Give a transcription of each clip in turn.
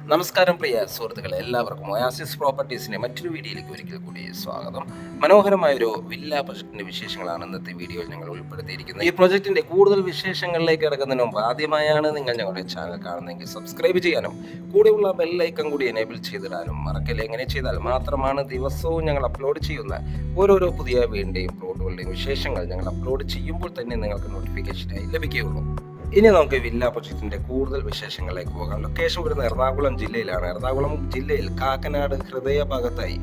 നമസ്കാരം പ്രിയ സുഹൃത്തുക്കളെ, എല്ലാവർക്കും ഒയാസിസ് പ്രോപ്പർട്ടീസിൻ്റെ മറ്റൊരു വീഡിയോയിലേക്ക് ഒരിക്കൽ കൂടി സ്വാഗതം. മനോഹരമായൊരു വില്ല പ്രൊജക്ടിൻ്റെ വിശേഷങ്ങളാണ് ഇന്നത്തെ വീഡിയോയിൽ ഞങ്ങൾ ഉൾപ്പെടുത്തിയിരിക്കുന്നത്. ഈ പ്രൊജക്ടിൻ്റെ കൂടുതൽ വിശേഷങ്ങളിലേക്ക് കിടക്കുന്നതിന് മുമ്പ് ആദ്യമായാണ് നിങ്ങൾ ഞങ്ങളുടെ ചാനൽ കാണുന്നതെങ്കിൽ സബ്സ്ക്രൈബ് ചെയ്യാനും കൂടെയുള്ള ബെല്ലൈക്കൺ കൂടി എനേബിൾ ചെയ്തിടാനും മറക്കല്ലേ. എങ്ങനെ ചെയ്താൽ മാത്രമാണ് ദിവസവും ഞങ്ങൾ അപ്ലോഡ് ചെയ്യുന്ന ഓരോരോ പുതിയ വീടിൻ്റെയും പ്ലോട്ടുകളുടെയും വിശേഷങ്ങൾ ഞങ്ങൾ അപ്ലോഡ് ചെയ്യുമ്പോൾ തന്നെ നിങ്ങൾക്ക് നോട്ടിഫിക്കേഷനായി ലഭിക്കുകയുള്ളൂ. ഇനി നമുക്ക് വില്ല പ്രൊജക്ടിന്റെ കൂടുതൽ വിശേഷങ്ങളിലേക്ക് പോകാം. ലൊക്കേഷൻ വരുന്നത് എറണാകുളം ജില്ലയിലാണ്. എറണാകുളം ജില്ലയിൽ കാക്കനാട് ഹൃദയഭാഗത്തായി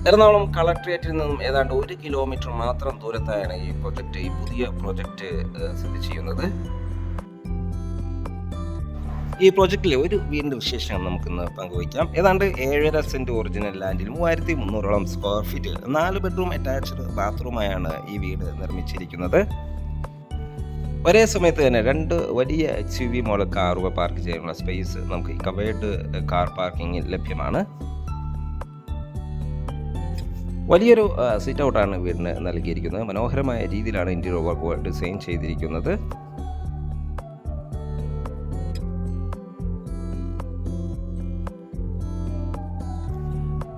എറണാകുളം കളക്ട്രേറ്റിൽ നിന്നും ഏതാണ്ട് 1 കിലോമീറ്റർ മാത്രം ദൂരത്തായാണ് ഈ പുതിയ പ്രൊജക്ട് സ്ഥിതി ചെയ്യുന്നത്. ഈ പ്രൊജക്റ്റിലെ ഒരു വീടിന്റെ വിശേഷം നമുക്കിന്ന് പങ്കുവയ്ക്കാം. ഏതാണ്ട് 7.5 സെന്റ് ഒറിജിനൽ ലാൻഡിൽ 3300 സ്ക്വയർ ഫീറ്റ് 4 ബെഡ്റൂം അറ്റാച്ച്ഡ് ബാത്റൂമായാണ് ഈ വീട് നിർമ്മിച്ചിരിക്കുന്നത്. ഒരേ സമയത്ത് തന്നെ 2 വലിയ SUV മോഡൽ കാറുകൾ പാർക്ക് ചെയ്യാനുള്ള സ്പേസ് നമുക്ക് ഈ കവേർഡ് കാർ പാർക്കിങ്ങിൽ ലഭ്യമാണ്. വലിയൊരു സിറ്റ് ഔട്ടാണ് വീടിന് നൽകിയിരിക്കുന്നത്. മനോഹരമായ രീതിയിലാണ് ഇന്റീരിയർ വർക്ക് ഡിസൈൻ ചെയ്തിരിക്കുന്നത്.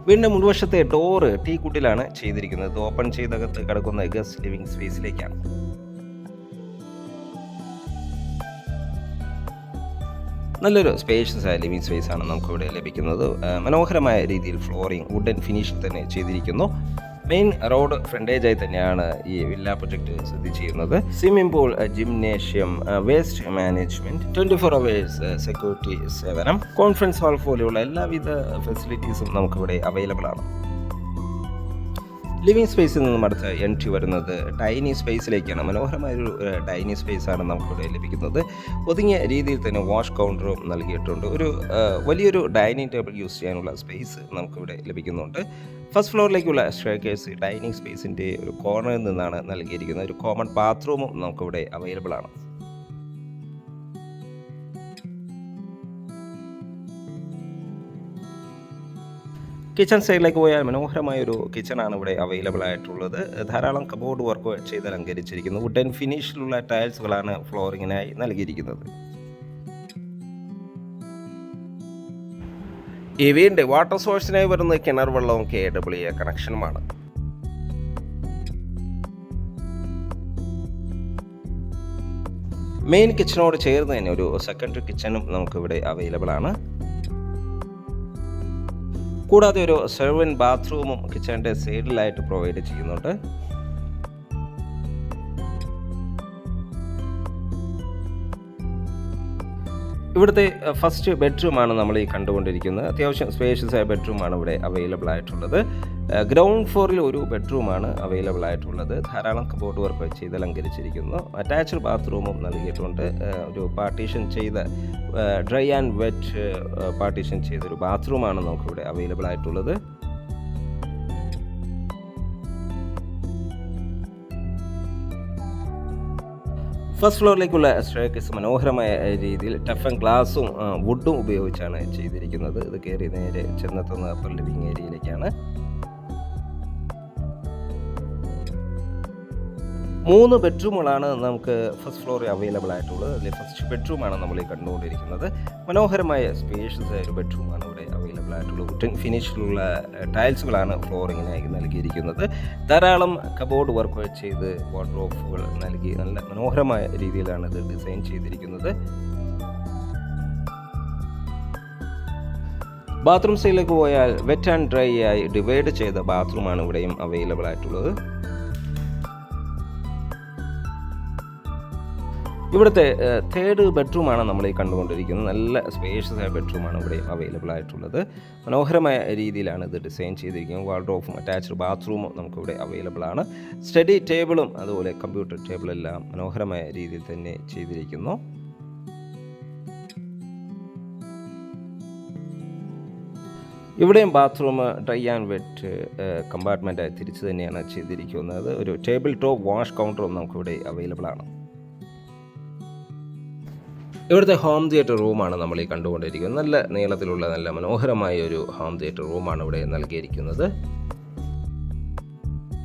വീടിൻ്റെ മുൻവശത്തെ ഡോറ് ടീക്കുട്ടിലാണ് ചെയ്തിരിക്കുന്നത്. ഇത് ഓപ്പൺ ചെയ്തകത്ത് കിടക്കുന്ന ഗസ്റ്റ് ലിവിംഗ് സ്പേസിലേക്കാണ്. നല്ലൊരു സ്പേഷ്യസ് ആയ ലിവിംഗ് സ്പേസ് ആണ് നമുക്കിവിടെ ലഭിക്കുന്നത്. മനോഹരമായ രീതിയിൽ ഫ്ലോറിംഗ് വുഡൻ ഫിനിഷിൽ തന്നെ ചെയ്തിരിക്കുന്നു. മെയിൻ റോഡ് ഫ്രണ്ടേജായി തന്നെയാണ് ഈ വില്ല പ്രൊജക്ട് സ്ഥിതി ചെയ്യുന്നത്. Swimming pool, gymnasium, waste management, 24 hours security സേവനം, കോൺഫറൻസ് ഹാൾ പോലെയുള്ള എല്ലാവിധ ഫെസിലിറ്റീസും നമുക്കിവിടെ അവൈലബിൾ ആണ്. ലിവിംഗ് സ്പേസിൽ നിന്നും അടുത്ത് എൻട്രി വരുന്നത് ഡൈനിങ് സ്പേസിലേക്കാണ്. മനോഹരമായൊരു ഡൈനിങ് സ്പേസാണ് നമുക്കിവിടെ ലഭിക്കുന്നത്. ഒതുങ്ങിയ രീതിയിൽ തന്നെ വാഷ് കൗണ്ടറും നൽകിയിട്ടുണ്ട്. ഒരു വലിയൊരു ഡൈനിങ് ടേബിൾ യൂസ് ചെയ്യാനുള്ള സ്പേസ് നമുക്കിവിടെ ലഭിക്കുന്നുണ്ട്. ഫസ്റ്റ് ഫ്ലോറിലേക്കുള്ള സ്റ്റെയർകേസ് ഡൈനിങ് സ്പേസിൻ്റെ ഒരു കോർണറിൽ നിന്നാണ് നൽകിയിരിക്കുന്നത്. ഒരു കോമൺ ബാത്റൂമും നമുക്കിവിടെ അവൈലബിൾ ആണ്. കിച്ചൺ സൈഡിലേക്ക് പോയാൽ മനോഹരമായൊരു കിച്ചണാണ് ഇവിടെ അവൈലബിൾ ആയിട്ടുള്ളത്. ധാരാളം കബോർഡ് വർക്ക് ചെയ്ത് അലങ്കരിച്ചിരിക്കുന്നു. വുഡൻ ഫിനിഷിലുള്ള ടൈൽസുകളാണ് ഫ്ലോറിങ്ങിനായി നൽകിയിരിക്കുന്നത്. ഈ വീടിൻ്റെ വാട്ടർ സോഴ്സിനായി വരുന്ന കിണർ വെള്ളവും KWA കണക്ഷനുമാണ്. മെയിൻ കിച്ചണോട് ചേർന്ന് തന്നെ ഒരു സെക്കൻഡറി കിച്ചണും നമുക്കിവിടെ അവൈലബിൾ ആണ്. കൂടാതെ ഒരു സെർവൻറ്റ് ബാത്റൂമും കിച്ചണിൻ്റെ സൈഡിലായിട്ട് പ്രൊവൈഡ് ചെയ്യുന്നുണ്ട്. ഇവിടുത്തെ ഫസ്റ്റ് ബെഡ്റൂമാണ് നമ്മൾ ഈ കണ്ടുകൊണ്ടിരിക്കുന്നത്. അത്യാവശ്യം സ്പേഷ്യസ് ആയ ബെഡ്റൂമാണ് ഇവിടെ അവൈലബിൾ ആയിട്ടുള്ളത്. ഗ്രൗണ്ട് ഫ്ലോറിൽ ഒരു ബെഡ്റൂമാണ് അവൈലബിൾ ആയിട്ടുള്ളത്. ധാരാളം കബോർഡ് വർക്ക് ചെയ്ത് അലങ്കരിച്ചിരിക്കുന്നു. അറ്റാച്ച്ഡ് ബാത്റൂമും നൽകിയിട്ടുണ്ട്. ഒരു പാർട്ടീഷൻ ചെയ്ത ഡ്രൈ ആൻഡ് വെറ്റ് പാർട്ടീഷൻ ചെയ്തൊരു ബാത്റൂമാണ് നമുക്കിവിടെ അവൈലബിൾ ആയിട്ടുള്ളത്. ഫസ്റ്റ് ഫ്ലോറിലേക്കുള്ള സ്റ്റെയർകേസ് മനോഹരമായ രീതിയിൽ ടഫ് ആൻഡ് ഗ്ലാസും വുഡും ഉപയോഗിച്ചാണ് ചെയ്തിരിക്കുന്നത്. ഇത് കയറി നേരെ ചെന്നെത്തുന്ന അപ്പർ ലിവിംഗ് ഏരിയയിലേക്കാണ്. 3 ബെഡ്റൂമുകളാണ് നമുക്ക് ഫസ്റ്റ് ഫ്ലോറിൽ അവൈലബിൾ ആയിട്ടുള്ളത്. അതിൽ ഫസ്റ്റ് ബെഡ്റൂമാണ് നമ്മൾ ഈ കണ്ടുകൊണ്ടിരിക്കുന്നത്. മനോഹരമായ സ്പേഷ്യസ് ആയ ഒരു ബെഡ്റൂമാണ് ഇവിടെ അവൈലബിൾ ആയിട്ടുള്ളത്. വുഡൻ ഫിനിഷിലുള്ള ടൈൽസുകളാണ് ഫ്ലോറിങ്ങിനായി നൽകിയിരിക്കുന്നത്. ധാരാളം കബോർഡ് വർക്ക് ചെയ്ത് വാർഡ്രോബുകൾ നൽകി നല്ല മനോഹരമായ രീതിയിലാണ് ഇത് ഡിസൈൻ ചെയ്തിരിക്കുന്നത്. ബാത്റൂം സൈഡിലേക്ക് പോയാൽ വെറ്റ് ആൻഡ് ഡ്രൈ ആയി ഡിവൈഡ് ചെയ്ത ബാത്റൂമാണ് ഇവിടെയും അവൈലബിൾ ആയിട്ടുള്ളത്. ഇവിടുത്തെ തേർഡ് ബെഡ്റൂമാണ് നമ്മൾ ഈ കണ്ടുകൊണ്ടിരിക്കുന്നത്. നല്ല സ്പേഷ്യസ് ആയ ബെഡ്റൂമാണ് ഇവിടെ അവൈലബിൾ ആയിട്ടുള്ളത്. മനോഹരമായ രീതിയിലാണ് ഇത് ഡിസൈൻ ചെയ്തിരിക്കുന്നത്. വാർഡ്രോബും അറ്റാച്ച്ഡ് ബാത്റൂമും നമുക്കിവിടെ അവൈലബിൾ ആണ്. സ്റ്റഡി ടേബിളും അതുപോലെ കമ്പ്യൂട്ടർ ടേബിളെല്ലാം മനോഹരമായ രീതിയിൽ തന്നെ ചെയ്തിരിക്കുന്നു. ഇവിടെയും ബാത്റൂം ഡ്രൈ ആൻഡ് വെറ്റ് കമ്പാർട്ട്മെൻറ്റായി തിരിച്ച് തന്നെയാണ് ചെയ്തിരിക്കുന്നത്. ഒരു ടേബിൾ ടോപ്പ് വാഷ് കൗണ്ടറും നമുക്കിവിടെ അവൈലബിൾ ആണ്. ഇവിടുത്തെ ഹോം തിയേറ്റർ റൂമാണ് നമ്മൾ ഈ കണ്ടുകൊണ്ടിരിക്കുന്നത്. നല്ല നീളത്തിലുള്ള നല്ല മനോഹരമായ ഒരു ഹോം തിയേറ്റർ റൂമാണ് ഇവിടെ നൽകിയിരിക്കുന്നത്.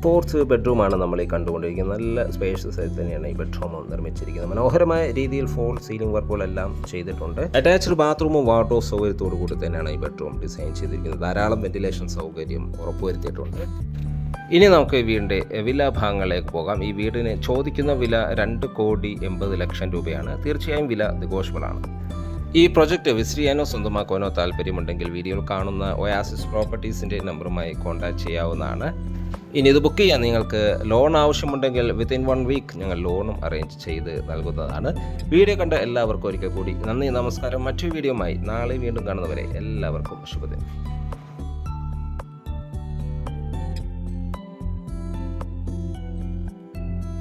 4th ബെഡ്റൂമാണ് നമ്മൾ ഈ കണ്ടുകൊണ്ടിരിക്കുന്നത്. നല്ല സ്പേഷ്യസ് ആയി തന്നെയാണ് ഈ ബെഡ്റൂം നിർമ്മിച്ചിരിക്കുന്നത്. മനോഹരമായ രീതിയിൽ ഫോൾ സീലിംഗ് വർക്കുകളെല്ലാം ചെയ്തിട്ടുണ്ട്. അറ്റാച്ച്ഡ് ബാത്റൂമും വാർഡ്രോബ് സൗകര്യത്തോടു കൂടി തന്നെയാണ് ഈ ബെഡ്റൂം ഡിസൈൻ ചെയ്തിരിക്കുന്നത്. ധാരാളം വെന്റിലേഷൻ സൗകര്യം ഉറപ്പുവരുത്തിയിട്ടുണ്ട്. ഇനി നമുക്ക് ഈ വീടിൻ്റെ വില ഭാഗങ്ങളിലേക്ക് പോകാം. ഈ വീടിന് ചോദിക്കുന്ന വില 2,80,00,000 രൂപയാണ്. തീർച്ചയായും വില നെഗോഷ്യബിളാണ്. ഈ പ്രൊജക്റ്റ് വിസിറ്റ് ചെയ്യാനോ സ്വന്തമാക്കാനോ താല്പര്യമുണ്ടെങ്കിൽ വീഡിയോയിൽ കാണുന്ന ഒയാസിസ് പ്രോപ്പർട്ടീസിൻ്റെ നമ്പറുമായി കോൺടാക്ട് ചെയ്യാവുന്നതാണ്. ഇനി ഇത് ബുക്ക് ചെയ്യാൻ നിങ്ങൾക്ക് ലോൺ ആവശ്യമുണ്ടെങ്കിൽ വിത്തിൻ 1 വീക്ക് ഞങ്ങൾ ലോണും അറേഞ്ച് ചെയ്ത് നൽകുന്നതാണ്. വീഡിയോ കണ്ട എല്ലാവർക്കും ഒരിക്കൽ കൂടി നന്ദി, നമസ്കാരം. മറ്റൊരു വീഡിയോയുമായി നാളെ വീണ്ടും കാണുന്നവരെ എല്ലാവർക്കും ശുഭദിനം.